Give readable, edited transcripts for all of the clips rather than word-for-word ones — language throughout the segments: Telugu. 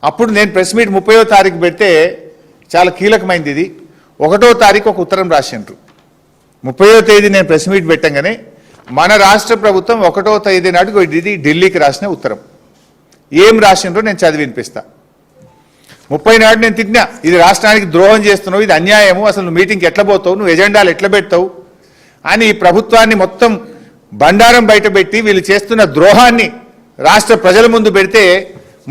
అప్పుడు నేను ప్రెస్ మీట్ 30వ తారీఖు పెడితే చాలా కీలకమైంది ఇది. 1వ తారీఖు ఒక ఉత్తరం రాసిండ్రు. 30వ తేదీ నేను ప్రెస్ మీట్ పెట్టంగానే మన రాష్ట్ర ప్రభుత్వం 1వ తేదీ నాటికి ఇది ఢిల్లీకి రాసిన ఉత్తరం. ఏం రాసిండ్రో నేను చదివి వినిపిస్తా. 30 నాడు నేను తిట్టినా, ఇది రాష్ట్రానికి ద్రోహం చేస్తున్నావు, ఇది అన్యాయము, అసలు నువ్వు మీటింగ్కి ఎట్లా పోతావు, నువ్వు ఎజెండాలు ఎట్లా పెడతావు అని ఈ ప్రభుత్వాన్ని మొత్తం బండారం బయటపెట్టి వీళ్ళు చేస్తున్న ద్రోహాన్ని రాష్ట్ర ప్రజల ముందు పెడితే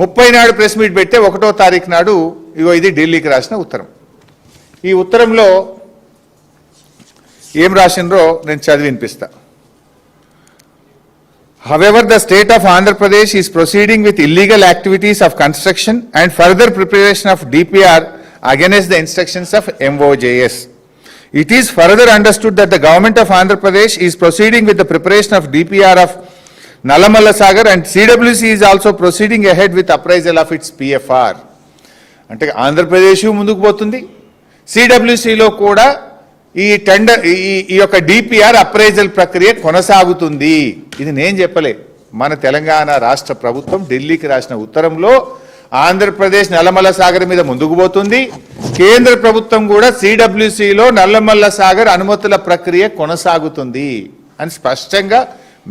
30 నాడు ప్రెస్ మీట్ పెడితే 1వ తారీఖు నాడు ఇగో ఇది ఢిల్లీకి రాసిన ఉత్తరం. ఈ ఉత్తరంలో ఏం రాసిండ్రో నేను చదివి వినిపిస్తా. However, the state of Andhra Pradesh is proceeding with illegal activities of construction and further preparation of DPR against the instructions of MOJS. It is further understood that the government of Andhra Pradesh is proceeding with the preparation of DPR of Nallamalla Sagar and CWC is also proceeding ahead with appraisal of its PFR. అంటే ఆంధ్రప్రదేశ్ ముందుకు పోతుంది, సిడబ్ల్యూసిలో కూడా ఈ టెండర్ ఈ యొక్క డిపిఆర్ అప్రైజల్ ప్రక్రియ కొనసాగుతుంది. ఇది నేను చెప్పలే, మన తెలంగాణ రాష్ట్ర ప్రభుత్వం ఢిల్లీకి రాసిన ఉత్తరంలో ఆంధ్రప్రదేశ్ నల్లమల్ల సాగర్ మీద ముందుకు పోతుంది, కేంద్ర ప్రభుత్వం కూడా సిడబ్ల్యూసిలో నల్లమల్ల సాగర్ అనుమతుల ప్రక్రియ కొనసాగుతుంది అని స్పష్టంగా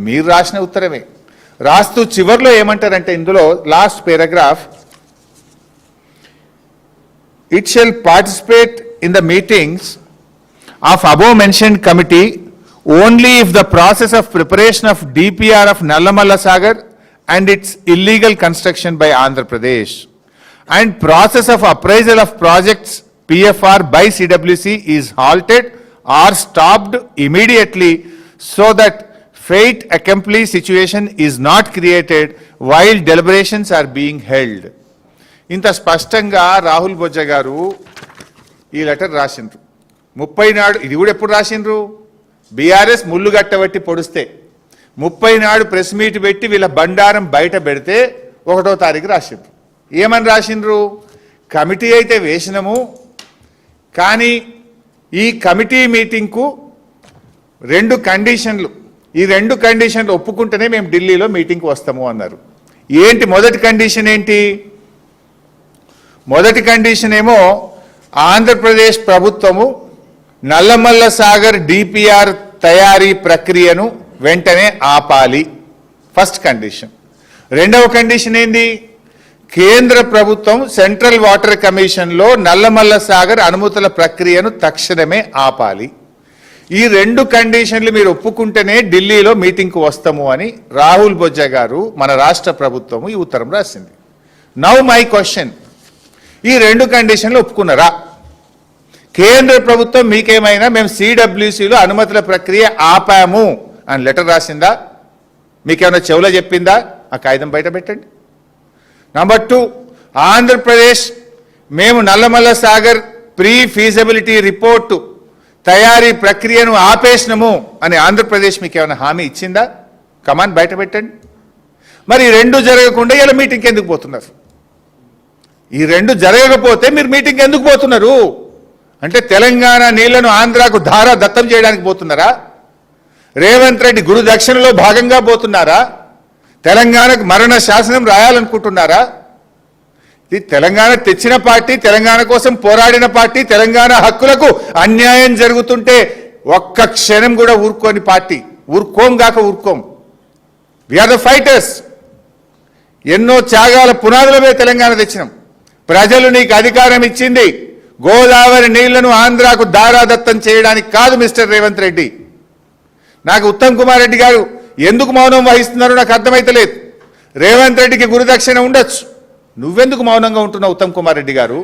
మీరు రాసిన ఉత్తరమే. రాస్తూ చివర్లో ఏమంటారంటే ఇందులో last paragraph, it shall participate in the meetings of above mentioned committee only if the process of preparation of DPR of Nallamalla Sagar and its illegal construction by Andhra Pradesh and process of appraisal of projects PFR by CWC is halted or stopped immediately so that fate accomplished situation is not created while deliberations are being held. ఇంత స్పష్టంగా రాహుల్ బొజ్జ గారు ఈ లెటర్ రాసిండ్రు. 30 నాడు ఇది కూడా ఎప్పుడు రాసిండ్రు, బీఆర్ఎస్ ముళ్ళు గట్టబట్టి పొడిస్తే 30 నాడు ప్రెస్ మీట్ పెట్టి వీళ్ళ బండారం బయట పెడితే 1వ తారీఖు రాసిండ్రు. ఏమని రాసిండ్రు, కమిటీ అయితే వేసినము కానీ ఈ కమిటీ మీటింగ్కు 2 కండిషన్లు, ఈ 2 కండిషన్లు ఒప్పుకుంటేనే మేము ఢిల్లీలో మీటింగ్కి వస్తాము అన్నారు. ఏంటి మొదటి కండిషన్ ఏంటి? మొదటి కండిషన్ ఏమో ఆంధ్రప్రదేశ్ ప్రభుత్వము నల్లమల్ల సాగర్ డిపిఆర్ తయారీ ప్రక్రియను వెంటనే ఆపాలి, ఫస్ట్ కండిషన్. 2వ కండిషన్ ఏంది, కేంద్ర ప్రభుత్వం సెంట్రల్ వాటర్ కమిషన్లో నల్లమల్ల సాగర్ అనుమతుల ప్రక్రియను తక్షణమే ఆపాలి. ఈ 2 కండిషన్లు మీరు ఒప్పుకుంటేనే ఢిల్లీలో మీటింగ్కు వస్తాము అని రాహుల్ బొజ్జ గారు మన రాష్ట్ర ప్రభుత్వము ఈ ఉత్తరం రాసింది. నౌ మై క్వశ్చన్, ఈ 2 కండిషన్లు ఒప్పుకున్నారా? కేంద్ర ప్రభుత్వం మీకేమైనా మేము సిడబ్ల్యూసిలో అనుమతుల ప్రక్రియ ఆపాము అని లెటర్ రాసిందా? మీకేమైనా చెవులో చెప్పిందా? ఆ కాగితం బయట పెట్టండి. నంబర్ 2, ఆంధ్రప్రదేశ్ మేము Nallamala Sagar pre feasibility report తయారీ ప్రక్రియను ఆపేసినము అని ఆంధ్రప్రదేశ్ మీకు ఏమైనా హామీ ఇచ్చిందా? కమాన్ బయట పెట్టండి. మరి ఈ 2 జరగకుండా ఇలా మీటింగ్కి ఎందుకు పోతున్నారు? ఈ 2 జరగకపోతే మీరు మీటింగ్ ఎందుకు పోతున్నారు? అంటే తెలంగాణ నీళ్లను ఆంధ్రాకు ధారా దత్తం చేయడానికి పోతున్నారా? రేవంత్ రెడ్డి గురు దక్షిణలో భాగంగా పోతున్నారా? తెలంగాణకు మరణ శాసనం రాయాలనుకుంటున్నారా? ఇది తెలంగాణ తెచ్చిన పార్టీ, తెలంగాణ కోసం పోరాడిన పార్టీ, తెలంగాణ హక్కులకు అన్యాయం జరుగుతుంటే ఒక్క క్షణం కూడా ఊరుకోని పార్టీ. ఊరుకోం. We are the fighters. ఎన్నో త్యాగాల పునాదుల మీద తెలంగాణ తెచ్చినాం. ప్రజలు నీకు అధికారం ఇచ్చింది గోదావరి నీళ్లను ఆంధ్రాకు దారాదత్తం చేయడానికి కాదు మిస్టర్ రేవంత్ రెడ్డి. నాకు ఉత్తమ్ కుమార్ రెడ్డి గారు ఎందుకు మౌనం వహిస్తున్నారో నాకు అర్థమైతలేదు. రేవంత్ రెడ్డికి గురుదక్షిణ ఉండొచ్చు, నువ్వెందుకు మౌనంగా ఉంటున్నావు ఉత్తమ్ కుమార్ రెడ్డి గారు?